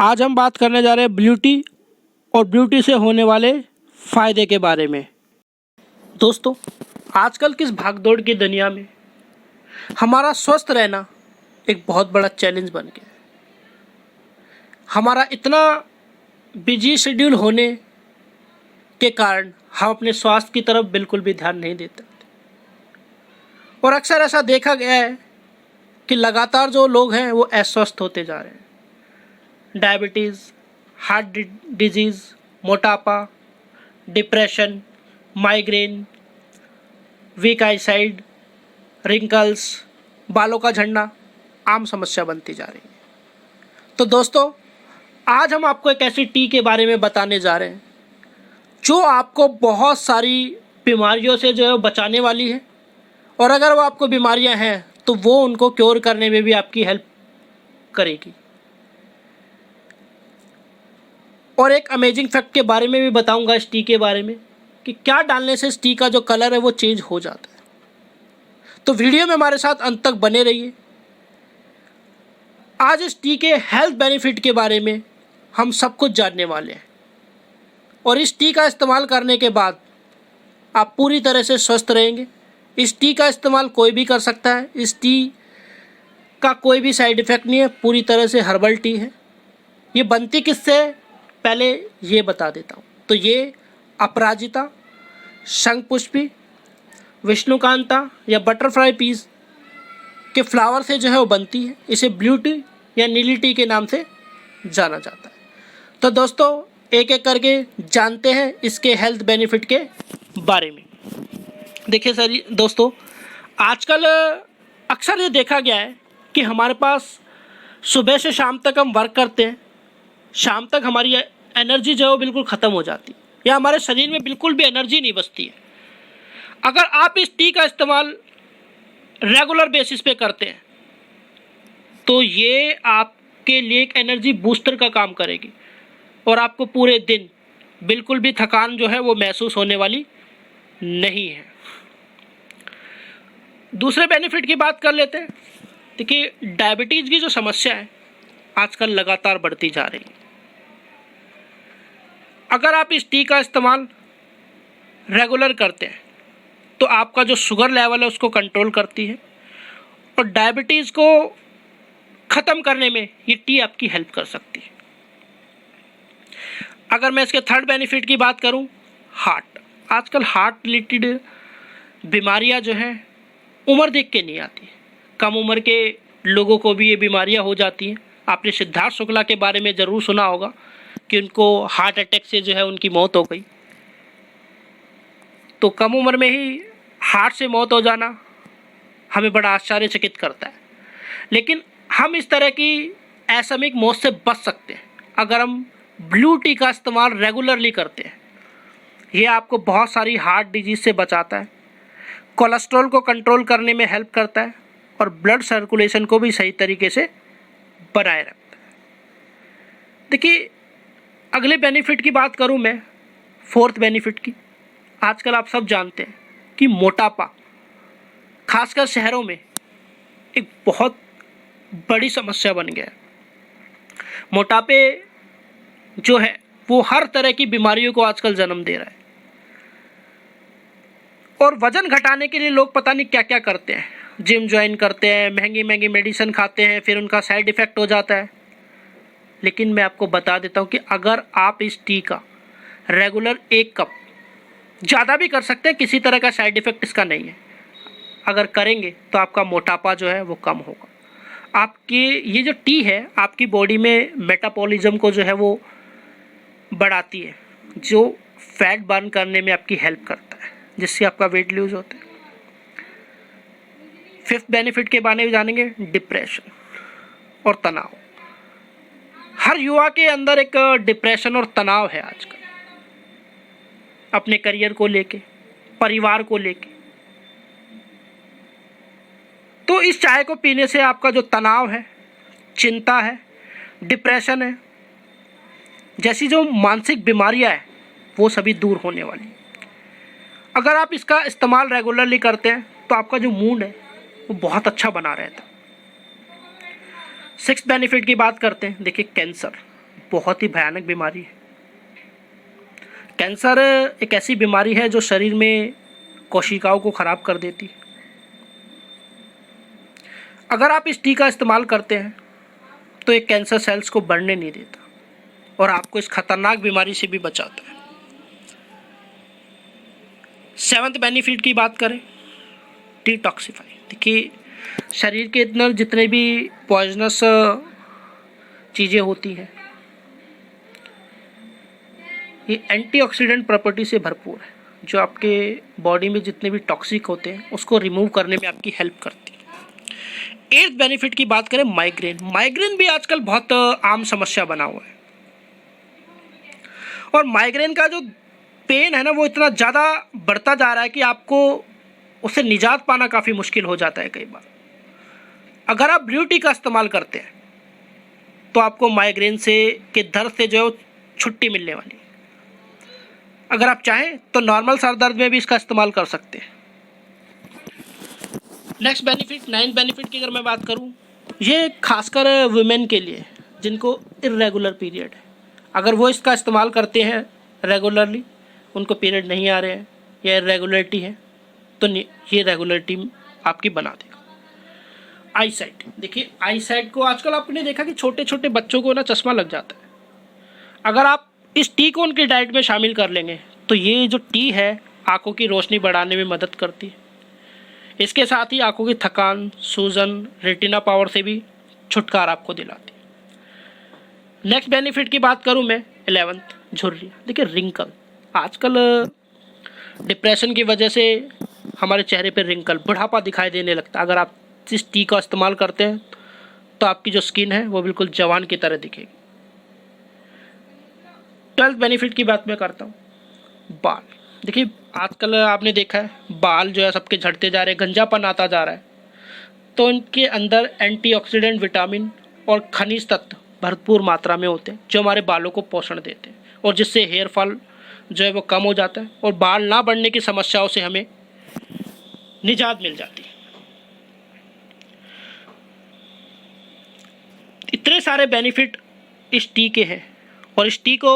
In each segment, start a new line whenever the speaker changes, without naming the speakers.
आज हम बात करने जा रहे हैं ब्यूटी और ब्यूटी से होने वाले फ़ायदे के बारे में। दोस्तों, आजकल की इस भागदौड़ की दुनिया में हमारा स्वस्थ रहना एक बहुत बड़ा चैलेंज बन गया है। हमारा इतना बिजी शेड्यूल होने के कारण हम अपने स्वास्थ्य की तरफ बिल्कुल भी ध्यान नहीं देते और अक्सर ऐसा देखा गया है कि लगातार जो लोग हैं वो अस्वस्थ होते जा रहे हैं। डायबिटीज़, हार्ट डिजीज़, मोटापा, depression, migraine, weak eyesight, wrinkles, बालों का झड़ना आम समस्या बनती जा रही है। तो दोस्तों, आज हम आपको एक ऐसी टी के बारे में बताने जा रहे हैं जो आपको बहुत सारी बीमारियों से जो है बचाने वाली है, और अगर वो आपको बीमारियां हैं तो वो उनको क्योर करने में भी आपकी हेल्प करेगी। और एक अमेजिंग फैक्ट के बारे में भी बताऊंगा इस टी के बारे में कि क्या डालने से इस टी का जो कलर है वो चेंज हो जाता है। तो वीडियो में हमारे साथ अंत तक बने रहिए। आज इस टी के हेल्थ बेनिफिट के बारे में हम सब कुछ जानने वाले हैं, और इस टी का इस्तेमाल करने के बाद आप पूरी तरह से स्वस्थ रहेंगे। इस टी का इस्तेमाल कोई भी कर सकता है। इस टी का कोई भी साइड इफ़ेक्ट नहीं है, पूरी तरह से हर्बल टी है। ये बनती किससे पहले ये बता देता हूँ। तो ये अपराजिता, शंखपुष्पी, विष्णुकांता या बटरफ्लाई पीस के फ्लावर से जो है वो बनती है। इसे ब्लू टी या नीली टी के नाम से जाना जाता है। तो दोस्तों, एक एक करके जानते हैं इसके हेल्थ बेनिफिट के बारे में। देखिए सर दोस्तों, आजकल अक्सर ये देखा गया है कि हमारे पास सुबह से शाम तक हम वर्क करते हैं, शाम तक हमारी एनर्जी जो है वो बिल्कुल ख़त्म हो जाती है, या हमारे शरीर में बिल्कुल भी एनर्जी नहीं बचती है। अगर आप इस टी का इस्तेमाल रेगुलर बेसिस पे करते हैं तो ये आपके लिए एक एनर्जी बूस्टर का काम करेगी, और आपको पूरे दिन बिल्कुल भी थकान जो है वो महसूस होने वाली नहीं है। दूसरे बेनिफिट की बात कर लेते हैं। देखिए, डायबिटीज़ की जो समस्या है आजकल लगातार बढ़ती जा रही है। अगर आप इस टी का इस्तेमाल रेगुलर करते हैं तो आपका जो शुगर लेवल है उसको कंट्रोल करती है, और डायबिटीज़ को ख़त्म करने में ये टी आपकी हेल्प कर सकती है। अगर मैं इसके थर्ड बेनिफिट की बात करूं, हार्ट। आजकल हार्ट रिलेटेड बीमारियां जो हैं उम्र देख के नहीं आती। कम उम्र के लोगों को भी ये बीमारियां हो जाती हैं। आपने सिद्धार्थ शुक्ला के बारे में ज़रूर सुना होगा कि उनको हार्ट अटैक से जो है उनकी मौत हो गई। तो कम उम्र में ही हार्ट से मौत हो जाना हमें बड़ा आश्चर्यचकित करता है, लेकिन हम इस तरह की असमयिक मौत से बच सकते हैं अगर हम ब्लू टी का इस्तेमाल रेगुलरली करते हैं। ये आपको बहुत सारी हार्ट डिजीज़ से बचाता है, कोलेस्ट्रॉल को कंट्रोल करने में हेल्प करता है, और ब्लड सर्कुलेशन को भी सही तरीके से बनाए रखता है। देखिए, अगले बेनिफिट की बात करूं मैं, फोर्थ बेनिफिट की। आजकल आप सब जानते हैं कि मोटापा खासकर शहरों में एक बहुत बड़ी समस्या बन गया है। मोटापे जो है वो हर तरह की बीमारियों को आजकल जन्म दे रहा है, और वज़न घटाने के लिए लोग पता नहीं क्या क्या करते हैं। जिम ज्वाइन करते हैं, महंगी महंगी मेडिसिन खाते हैं, फिर उनका साइड इफ़ेक्ट हो जाता है। लेकिन मैं आपको बता देता हूँ कि अगर आप इस टी का रेगुलर 1 कप, ज़्यादा भी कर सकते हैं, किसी तरह का साइड इफ़ेक्ट इसका नहीं है, अगर करेंगे तो आपका मोटापा जो है वो कम होगा। आपकी ये जो टी है आपकी बॉडी में मेटाबॉलिज्म को जो है वो बढ़ाती है, जो फैट बर्न करने में आपकी हेल्प करता है, जिससे आपका वेट लूज होता है। फिफ्थ बेनिफिट के बारे में जानेंगे, डिप्रेशन और तनाव। हर युवा के अंदर एक डिप्रेशन और तनाव है आजकल, अपने करियर को लेके, परिवार को लेके। तो इस चाय को पीने से आपका जो तनाव है, चिंता है, डिप्रेशन है, जैसी जो मानसिक बीमारियां हैं वो सभी दूर होने वाली। अगर आप इसका इस्तेमाल रेगुलरली करते हैं तो आपका जो मूड है वो बहुत अच्छा बना रहता है। सिक्स्थ बेनिफिट की बात करते हैं। देखिए, कैंसर बहुत ही भयानक बीमारी है। कैंसर एक ऐसी बीमारी है जो शरीर में कोशिकाओं को ख़राब कर देती है। अगर आप इस टी का इस्तेमाल करते हैं तो ये कैंसर सेल्स को बढ़ने नहीं देता और आपको इस खतरनाक बीमारी से भी बचाता है। 7th बेनिफिट की बात करें, डिटॉक्सिफाई। देखिए, शरीर के अंदर जितने भी पॉइजनस चीज़ें होती हैं, ये एंटीऑक्सीडेंट प्रॉपर्टी से भरपूर है, जो आपके बॉडी में जितने भी टॉक्सिक होते हैं उसको रिमूव करने में आपकी हेल्प करती है। 8th बेनिफिट की बात करें, माइग्रेन। माइग्रेन भी आजकल बहुत आम समस्या बना हुआ है और माइग्रेन का जो पेन है ना, वो इतना ज़्यादा बढ़ता जा रहा है कि आपको उससे निजात पाना काफ़ी मुश्किल हो जाता है कई बार। अगर आप ब्लू टी का इस्तेमाल करते हैं तो आपको माइग्रेन से के दर्द से जो है वो छुट्टी मिलने वाली है। अगर आप चाहें तो नॉर्मल सर दर्द में भी इसका इस्तेमाल कर सकते हैं। नेक्स्ट बेनिफिट, 9th बेनिफिट की अगर मैं बात करूं, ये खासकर वुमेन के लिए जिनको इर्रेगुलर पीरियड है। अगर वो इसका इस्तेमाल करते हैं रेगुलरली, उनको पीरियड नहीं आ रहे हैं या इर्रेगुलरिटी है, तो ये रेगुलरिटी आपकी बना देगा। आई साइट, देखिए आई साइट को आजकल आपने देखा कि छोटे छोटे बच्चों को ना चश्मा लग जाता है। अगर आप इस टी को उनकी डाइट में शामिल कर लेंगे तो ये जो टी है आंखों की रोशनी बढ़ाने में मदद करती है। इसके साथ ही आंखों की थकान, सूजन, रेटिना पावर से भी छुटकारा आपको दिलाती है। नेक्स्ट बेनिफिट की बात करूं मैं, 11th, झुर्रियाँ। देखिए, रिंकल, आजकल डिप्रेशन की वजह से हमारे चेहरे पर रिंकल, बुढ़ापा दिखाई देने लगता है। अगर आप इस टी का इस्तेमाल करते हैं तो आपकी जो स्किन है वो बिल्कुल जवान की तरह दिखेगी। 12th बेनिफिट की बात मैं करता हूँ, बाल। देखिए, आजकल आपने देखा है बाल जो है सबके झड़ते जा रहे हैं, गंजापन आता जा रहा है, तो इनके अंदर एंटीऑक्सीडेंट, विटामिन और खनिज तत्व भरपूर मात्रा में होते हैं जो हमारे बालों को पोषण देते हैं और जिससे हेयर फॉल जो है वो कम हो जाता है और बाल ना बढ़ने की समस्याओं से हमें निजात मिल जाती है। इतने सारे बेनिफिट इस टी के हैं और इस टी को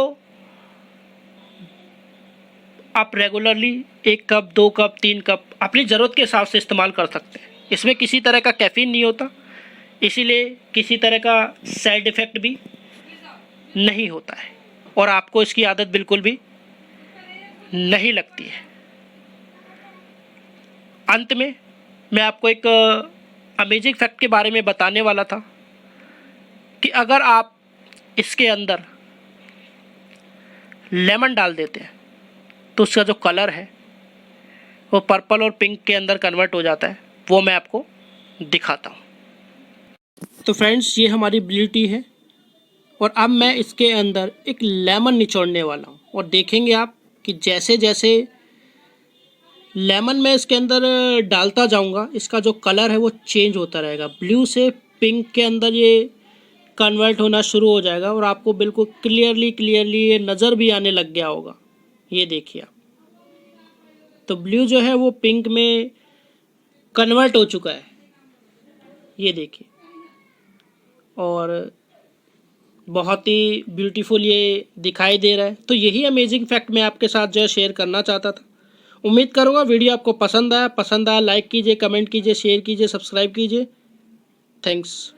आप रेगुलरली 1 कप, 2 कप, 3 कप अपनी ज़रूरत के हिसाब से इस्तेमाल कर सकते हैं। इसमें किसी तरह का कैफीन नहीं होता, इसीलिए किसी तरह का साइड इफ़ेक्ट भी नहीं होता है और आपको इसकी आदत बिल्कुल भी नहीं लगती है। अंत में मैं आपको एक अमेजिंग फैक्ट के बारे में बताने वाला था कि अगर आप इसके अंदर लेमन डाल देते हैं तो उसका जो कलर है वो पर्पल और पिंक के अंदर कन्वर्ट हो जाता है। वो मैं आपको दिखाता हूँ। तो फ्रेंड्स, ये हमारी ब्लू टी है और अब मैं इसके अंदर एक लेमन निचोड़ने वाला हूँ और देखेंगे आप कि जैसे जैसे लेमन मैं इसके अंदर डालता जाऊँगा इसका जो कलर है वो चेंज होता रहेगा। ब्लू से पिंक के अंदर ये कन्वर्ट होना शुरू हो जाएगा और आपको बिल्कुल क्लियरली ये नज़र भी आने लग गया होगा। ये देखिए आप, तो ब्लू जो है वो पिंक में कन्वर्ट हो चुका है, ये देखिए, और बहुत ही ब्यूटीफुल ये दिखाई दे रहा है। तो यही अमेजिंग फैक्ट मैं आपके साथ जो है शेयर करना चाहता था। उम्मीद करूँगा वीडियो आपको पसंद आया लाइक कीजिए, कमेंट कीजिए, शेयर कीजिए, सब्सक्राइब कीजिए। थैंक्स।